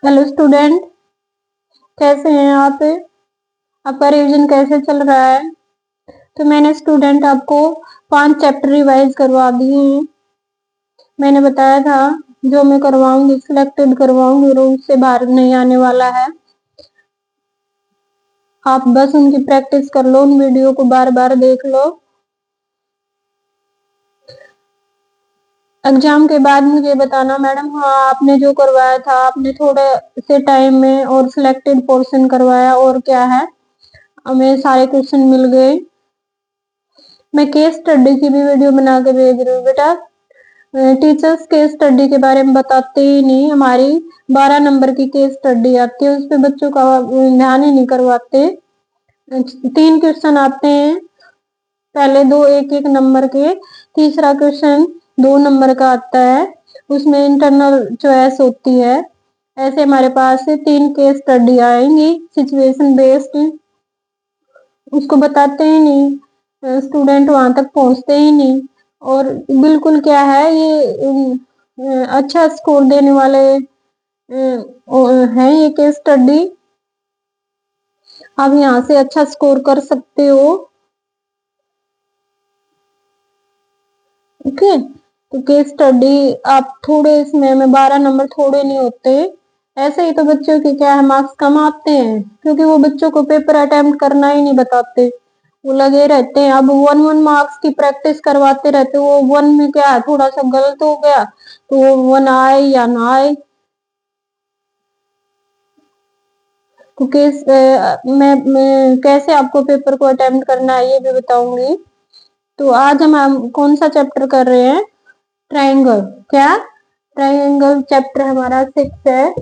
Hello student, कैसे हैं आप? आपका रिवीजन कैसे चल रहा है? तो मैंने स्टूडेंट आपको 5 चैप्टर रिवाइज करवा दिए हैं। मैंने बताया था जो मैं करवाऊंगी सिलेक्टेड करवाऊंगी और उससे बाहर नहीं आने वाला है। आप बस उनकी प्रैक्टिस कर लो, उन वीडियो को बार बार देख लो। एग्जाम के बाद मुझे बताना मैडम, हाँ आपने जो करवाया था आपने थोड़े से टाइम में और सिलेक्टेड पोर्शन करवाया और क्या है, हमें सारे क्वेश्चन मिल गए। मैं केस स्टडी की भी वीडियो बना के भेज रही हूँ बेटा। टीचर्स केस स्टडी के बारे में बताते ही नहीं, हमारी 12 नंबर की केस स्टडी आती है, उस पर बच्चों का ध्यान ही नहीं करवाते। 3 क्वेश्चन आते हैं, पहले 2 1 नंबर के, तीसरा क्वेश्चन 2 नंबर का आता है, उसमें इंटरनल चॉइस होती है। ऐसे हमारे पास 3 केस स्टडी आएंगी सिचुएशन बेस्ड, उसको बताते ही नहीं, स्टूडेंट वहां तक पहुंचते ही नहीं। और बिल्कुल क्या है ये अच्छा स्कोर देने वाले हैं ये केस स्टडी, आप यहाँ से अच्छा स्कोर कर सकते हो। ओके, तो केस स्टडी आप थोड़े इसमें 12 नंबर थोड़े नहीं होते। ऐसे ही तो बच्चों के क्या है मार्क्स कम आते हैं, क्योंकि वो बच्चों को पेपर अटेम्प्ट करना ही नहीं बताते, वो लगे रहते हैं। अब 1 मार्क्स की प्रैक्टिस करवाते रहते, वो 1 में क्या है थोड़ा सा गलत हो गया तो वो 1 आए या ना आए। तो मैं कैसे आपको पेपर को अटेम्प्ट करना है ये भी बताऊंगी। तो आज हम कौन सा चैप्टर कर रहे हैं? ट्रायंगल। क्या? ट्रायंगल चैप्टर हमारा 6 है।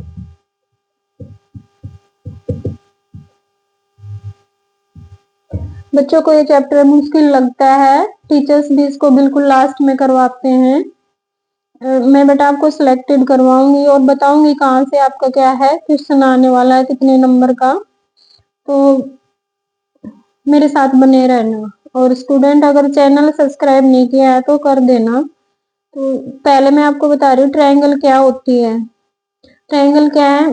बच्चों को ये चैप्टर मुश्किल लगता है, टीचर्स भी इसको बिल्कुल लास्ट में करवाते हैं। मैं बेटा आपको सिलेक्टेड करवाऊंगी और बताऊंगी कहाँ से आपका क्या है क्वेश्चन आने वाला है, कितने नंबर का। तो मेरे साथ बने रहना। और स्टूडेंट अगर चैनल सब्सक्राइब नहीं किया है तो कर देना। तो पहले मैं आपको बता रही हूँ ट्रायंगल क्या होती है। ट्रायंगल क्या है?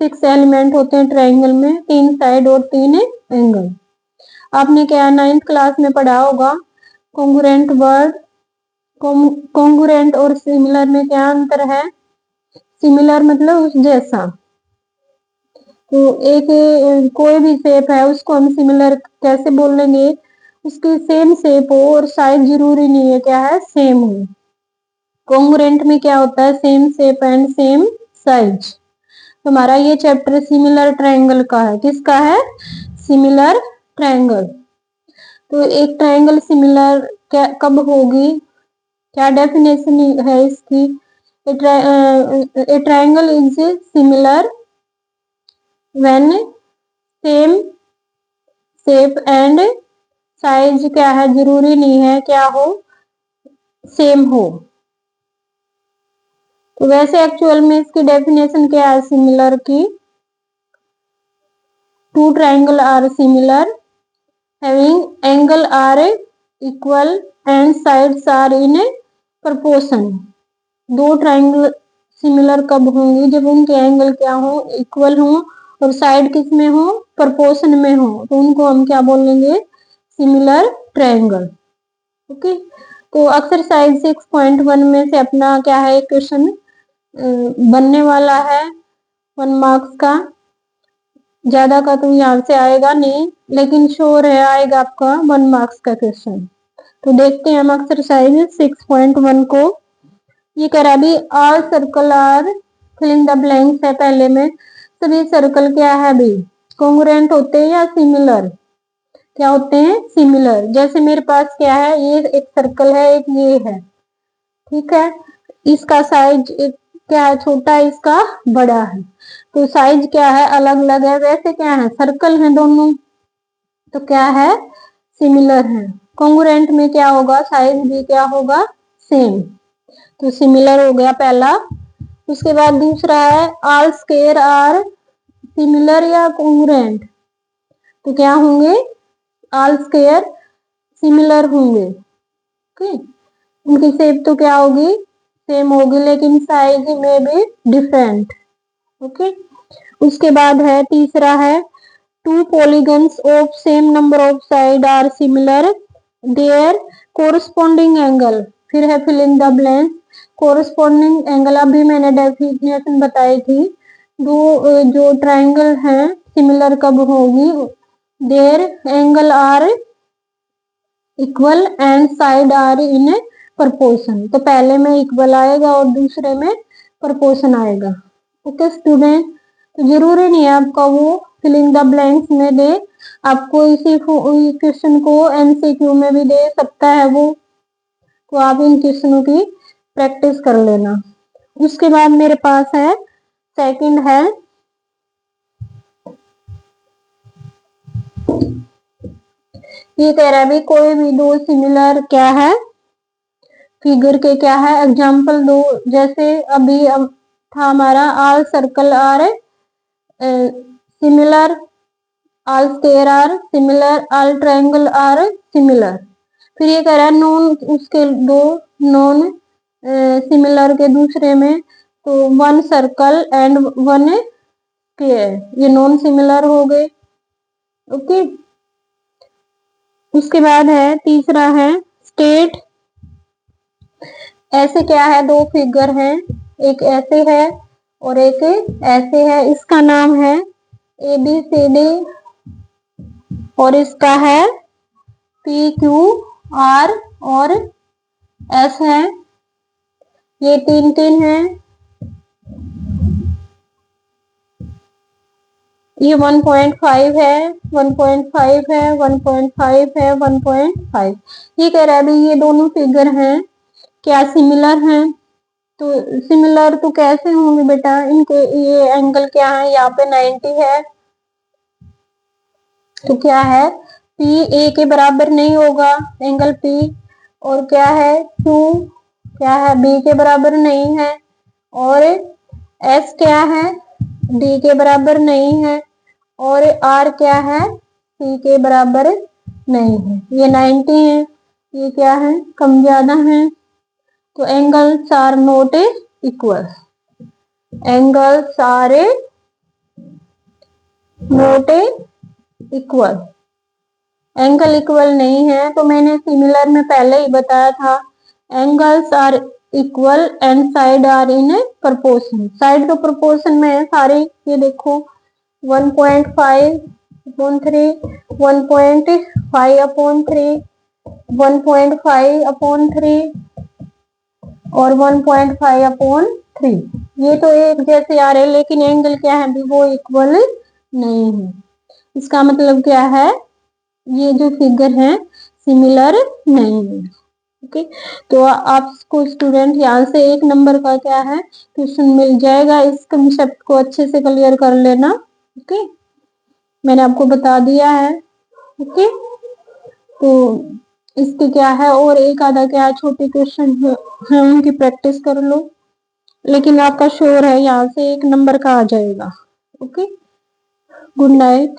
6 एलिमेंट होते हैं ट्रायंगल में, 3 साइड और 3 एंगल। आपने क्या 9th क्लास में पढ़ा होगा कॉन्ग्रुएंट वर्ड। कॉन्ग्रुएंट और सिमिलर में क्या अंतर है? सिमिलर मतलब उस जैसा। तो एक कोई भी शेप है उसको हम सिमिलर कैसे बोलेंगे? उसकी सेम शेप हो और साइज जरूरी नहीं है क्या है सेम हो। कॉन्ग्रुएंट में क्या होता है? Same shape and same size. हमारा ये चैप्टर सिमिलर ट्रायंगल का है। किसका है? Similar triangle. तो एक ट्रायंगल सिमिलर क्या कब होगी, क्या डेफिनेशन है इसकी? ए triangle is similar when same shape and size क्या है, जरूरी नहीं है क्या हो सेम हो। तो वैसे एक्चुअल में इसकी डेफिनेशन क्या है सिमिलर की? 2 triangle are similar having angle are equal and sides are in proportion। 2 triangle similar कब होंगे? जब उनके एंगल क्या हो? इक्वल हो और साइड किस में हो? प्रोपोर्शन में हो, तो उनको हम क्या बोलेंगे? Similar triangle. ओके, तो एक्सरसाइज 6.1 में से अपना क्या है क्वेश्चन बनने वाला है 1 मार्क्स का। ज्यादा का तो यहाँ से आएगा नहीं, लेकिन श्योर है आएगा आपका 1 मार्क्स का क्वेश्चन। तो देखते हैं हम एक्सरसाइज 6.1 को। ये करा भी all circle are fill in the blanks है। पहले में सभी सर्कल क्या है भी कॉन्ग्रुएंट होते हैं या सिमिलर? क्या होते हैं? सिमिलर। जैसे मेरे पास क्या है, ये एक सर्कल है, एक ये है, ठीक है। इसका साइज क्या है? छोटा है, इसका बड़ा है, तो साइज क्या है? अलग अलग है। वैसे क्या है? सर्कल है दोनों, तो क्या है? सिमिलर है। कॉन्ग्रुएंट में क्या होगा? साइज भी क्या होगा? सेम। तो सिमिलर हो गया पहला। उसके बाद दूसरा है ऑल स्क्वायर आर सिमिलर या कॉन्ग्रुएंट। तो क्या होंगे? ऑल स्क्वायर सिमिलर होंगे। ओके, उनकी शेप तो क्या होगी? सेम होगी, लेकिन साइज में भी डिफरेंट। ओके। उसके बाद है तीसरा है two polygons of same number of side are similar their corresponding angle. फिर है fill in the blank. Corresponding angle अभी मैंने डेफिनेशन बताई थी। दो जो ट्राइंगल हैं सिमिलर कब होगी, their angle are equal and side are in proportion. तो पहले में इक्वल आएगा और दूसरे में प्रपोर्शन आएगा। ओके स्टूडेंट, तो जरूरी नहीं है आपका वो फिलिंग द ब्लैंक्स में दे, आपको इसी क्वेश्चन को एमसीक्यू में भी दे सकता है वो, तो आप इन क्वेश्चनों की प्रैक्टिस कर लेना। उसके बाद मेरे पास है सेकंड है ये कह रहा है भी कोई भी दो सिमिलर क्या है फिगर के क्या है एग्जाम्पल दो। जैसे अभी अब था हमारा all circle are similar, all square are similar, all triangle are similar. फिर ये कह रहा है नॉन उसके दो नॉन सिमिलर के दूसरे में, तो one circle and one square, ये नॉन सिमिलर हो गए। ओके। उसके बाद है तीसरा है स्टेट। ऐसे क्या है दो फिगर हैं, एक ऐसे है और एक ऐसे है, इसका नाम है ABCD और इसका है PQR और S है, ये तीन तीन है, ये 1.5 है, 1.5 है, 1.5 है, 1.5। ये कह रहा है भाई ये दोनों फिगर हैं क्या सिमिलर हैं, तो सिमिलर तो कैसे होंगे बेटा, इनके ये एंगल क्या है, यहाँ पे 90 है, तो क्या है P A के बराबर नहीं होगा एंगल P, और क्या है Q क्या है B के बराबर नहीं है, और S क्या है D के बराबर नहीं है, और R क्या है C के बराबर नहीं है। ये 90 है, ये क्या है कम ज्यादा है, तो angles are not equal, angles are not equal, angle equal नहीं है। तो मैंने सिमिलर में पहले ही बताया था angles are equal and side are in proportion. Side तो प्रपोर्शन में है सारे, ये देखो 1.5 अपॉन 3, 1.5 अपॉन 3, 1.5 अपॉन 3 और 1.5 अपॉन 3, ये तो एक जैसे आ रहे हैं लेकिन एंगल क्या है भी वो इक्वल नहीं है। इसका मतलब क्या है ये जो फिगर है सिमिलर नहीं है। ओके, तो आपको स्टूडेंट यहाँ से 1 नंबर का क्या है क्वेश्चन मिल जाएगा। इस कंसेप्ट को अच्छे से क्लियर कर लेना। ओके, मैंने आपको बता दिया है। ओके, तो इसके क्या है और एक आधा क्या छोटे क्वेश्चन है उनकी प्रैक्टिस कर लो, लेकिन आपका श्योर है यहाँ से 1 नंबर का आ जाएगा। Okay, good night.